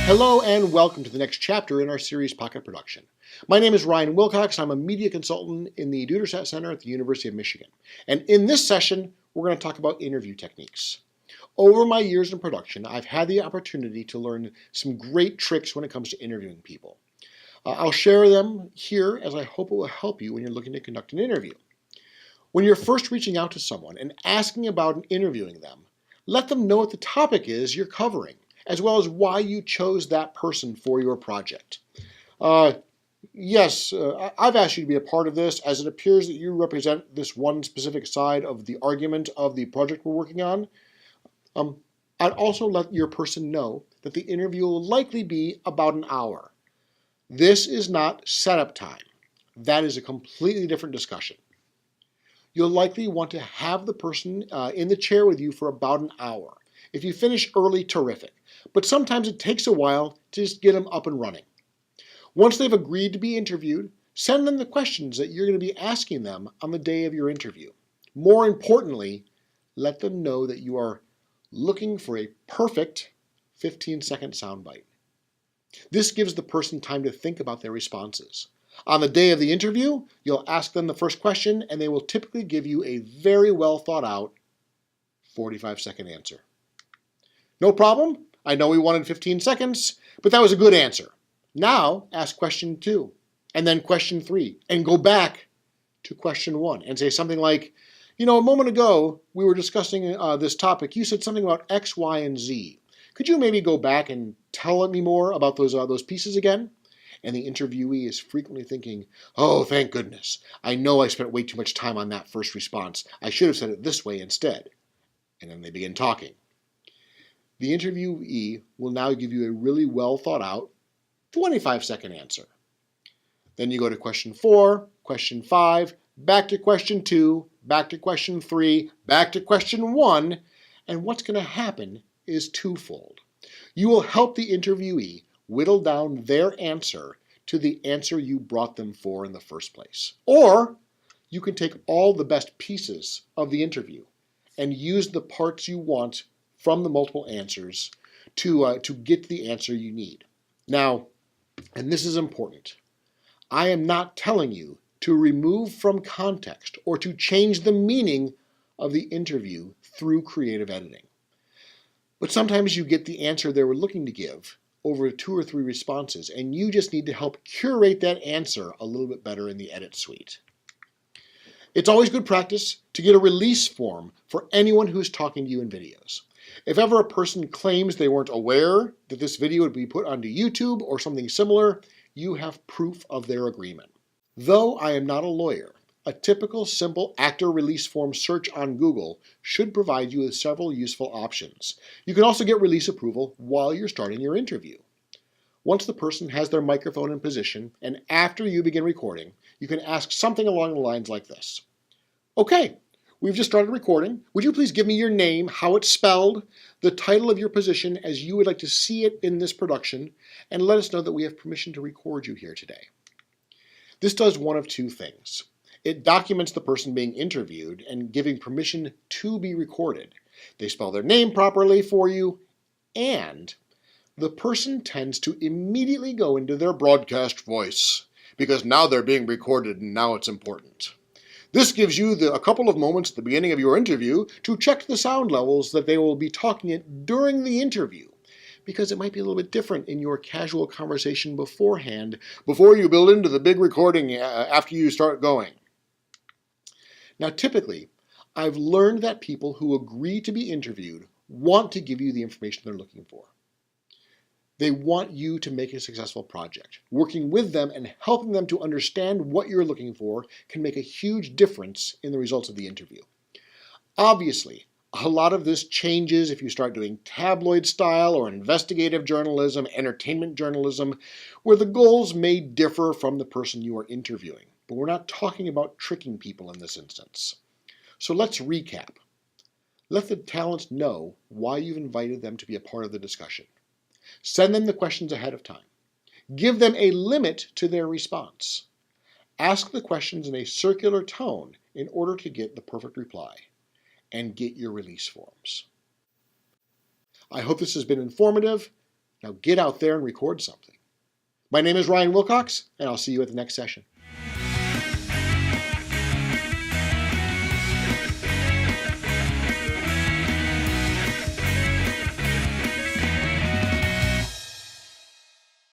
Hello and welcome to the next chapter in our series Pocket Production. My name is Ryan Wilcox. I'm a media consultant in the Duderstadt Center at the University of Michigan. And in this session, we're going to talk about interview techniques. Over my years in production, I've had the opportunity to learn some great tricks when it comes to interviewing people. I'll share them here as I hope it will help you when you're looking to conduct an interview. When you're first reaching out to someone and asking about and interviewing them, let them know what the topic is you're covering, as well as why you chose that person for your project. Yes, I've asked you to be a part of this as it appears that you represent this one specific side of the argument of the project we're working on. I'd also let your person know that the interview will likely be about an hour. This is not setup time. That is a completely different discussion. You'll likely want to have the person in the chair with you for about an hour. If you finish early, terrific. But sometimes it takes a while to just get them up and running. Once they've agreed to be interviewed, send them the questions that you're going to be asking them on the day of your interview. More importantly, let them know that you are looking for a perfect 15-second soundbite. This gives the person time to think about their responses. On the day of the interview, you'll ask them the first question, and they will typically give you a very well thought out 45-second answer. No problem. I know we wanted 15 seconds, but that was a good answer. Now ask question 2, and then question 3, and go back to question 1 and say something like, a moment ago we were discussing this topic. You said something about X, Y, and Z. Could you maybe go back and tell me more about those pieces again? And the interviewee is frequently thinking, oh, thank goodness. I know I spent way too much time on that first response. I should have said it this way instead. And then they begin talking. The interviewee will now give you a really well thought out 25-second answer. Then you go to question 4, question 5, back to question 2, back to question 3, back to question 1, and what's going to happen is twofold. You will help the interviewee whittle down their answer to the answer you brought them for in the first place. Or you can take all the best pieces of the interview and use the parts you want from the multiple answers to get the answer you need. Now, and this is important, I am not telling you to remove from context or to change the meaning of the interview through creative editing. But sometimes you get the answer they were looking to give over 2 or 3 responses, and you just need to help curate that answer a little bit better in the edit suite. It's always good practice to get a release form for anyone who's talking to you in videos. If ever a person claims they weren't aware that this video would be put onto YouTube or something similar, you have proof of their agreement. Though I am not a lawyer, a typical simple actor release form search on Google should provide you with several useful options. You can also get release approval while you're starting your interview. Once the person has their microphone in position and after you begin recording, you can ask something along the lines like this. Okay, we've just started recording. Would you please give me your name, how it's spelled, the title of your position as you would like to see it in this production, and let us know that we have permission to record you here today. This does one of 2 things. It documents the person being interviewed and giving permission to be recorded. They spell their name properly for you, and the person tends to immediately go into their broadcast voice, because now they're being recorded and now it's important. This gives you a couple of moments at the beginning of your interview to check the sound levels that they will be talking at during the interview, because it might be a little bit different in your casual conversation beforehand, before you build into the big recording after you start going. Now, typically, I've learned that people who agree to be interviewed want to give you the information they're looking for. They want you to make a successful project. Working with them and helping them to understand what you're looking for can make a huge difference in the results of the interview. Obviously, a lot of this changes if you start doing tabloid style or investigative journalism, entertainment journalism, where the goals may differ from the person you are interviewing. But we're not talking about tricking people in this instance. So let's recap. Let the talents know why you've invited them to be a part of the discussion. Send them the questions ahead of time. Give them a limit to their response. Ask the questions in a circular tone in order to get the perfect reply. And get your release forms. I hope this has been informative. Now get out there and record something. My name is Ryan Wilcox, and I'll see you at the next session.